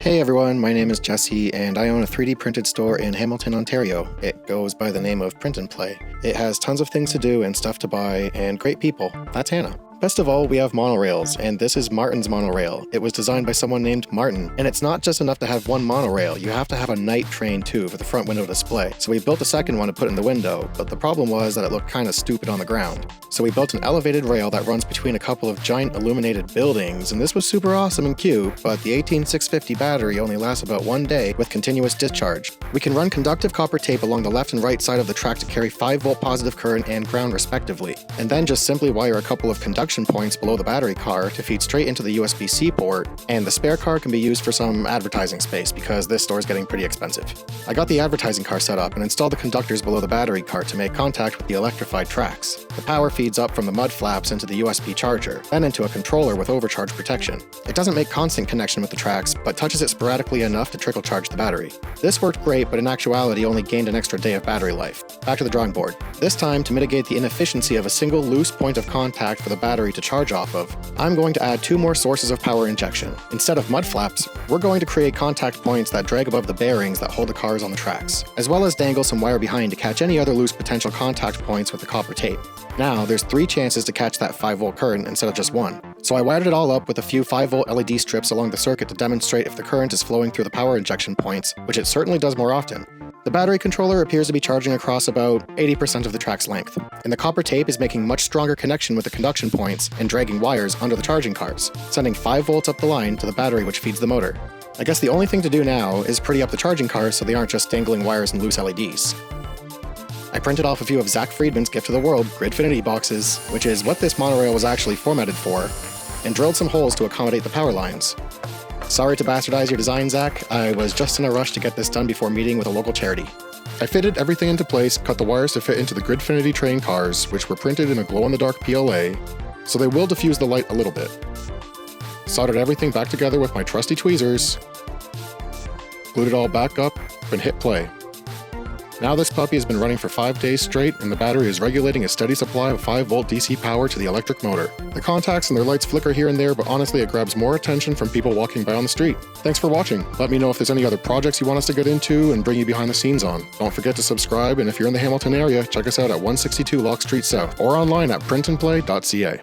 Hey everyone, my name is Jesse, and I own a 3D printed store in Hamilton, Ontario. It goes by the name of Print and Play. It has tons of things to do and stuff to buy, and great people. That's Hannah. Best of all, we have Monorails, and this is Martin's Monorail. It was designed by someone named Martin, and it's not just enough to have one monorail, you have to have a night train too for the front window display. So we built a second one to put in the window, but the problem was that it looked kinda stupid on the ground. So we built an elevated rail that runs between a couple of giant illuminated buildings, and this was super awesome and cute, but the 18650 battery only lasts about 1 day with continuous discharge. We can run conductive copper tape along the left and right side of the track to carry 5-volt positive current and ground respectively, and then just simply wire a couple of conduction points below the battery car to feed straight into the USB-C port, and the spare car can be used for some advertising space because this store is getting pretty expensive. I got the advertising car set up and installed the conductors below the battery car to make contact with the electrified tracks. The power feeds up from the mud flaps into the USB charger, then into a controller with overcharge protection. It doesn't make constant connection with the tracks, but touches it sporadically enough to trickle charge the battery. This worked great, but in actuality only gained an extra day of battery life. Back to the drawing board. This time, to mitigate the inefficiency of a single loose point of contact for the battery to charge off of, I'm going to add 2 more sources of power injection. Instead of mud flaps, we're going to create contact points that drag above the bearings that hold the cars on the tracks, as well as dangle some wire behind to catch any other loose potential contact points with the copper tape. Now, there's 3 chances to catch that 5-volt current instead of just 1. So I wired it all up with a few 5-volt LED strips along the circuit to demonstrate if the current is flowing through the power injection points, which it certainly does more often. The battery controller appears to be charging across about 80% of the track's length, and the copper tape is making much stronger connection with the conduction points and dragging wires under the charging cars, sending 5 volts up the line to the battery which feeds the motor. I guess the only thing to do now is pretty up the charging cars so they aren't just dangling wires and loose LEDs. I printed off a few of Zach Friedman's gift to the world, Gridfinity boxes, which is what this monorail was actually formatted for, and drilled some holes to accommodate the power lines. Sorry to bastardize your design, Zach. I was just in a rush to get this done before meeting with a local charity. I fitted everything into place, cut the wires to fit into the Gridfinity train cars, which were printed in a glow-in-the-dark PLA, so they will diffuse the light a little bit. Soldered everything back together with my trusty tweezers, glued it all back up, and hit play. Now this puppy has been running for 5 days straight, and the battery is regulating a steady supply of 5-volt DC power to the electric motor. The contacts and their lights flicker here and there, but honestly it grabs more attention from people walking by on the street. Thanks for watching. Let me know if there's any other projects you want us to get into and bring you behind the scenes on. Don't forget to subscribe, and if you're in the Hamilton area, check us out at 162 Lock Street South or online at printandplay.ca.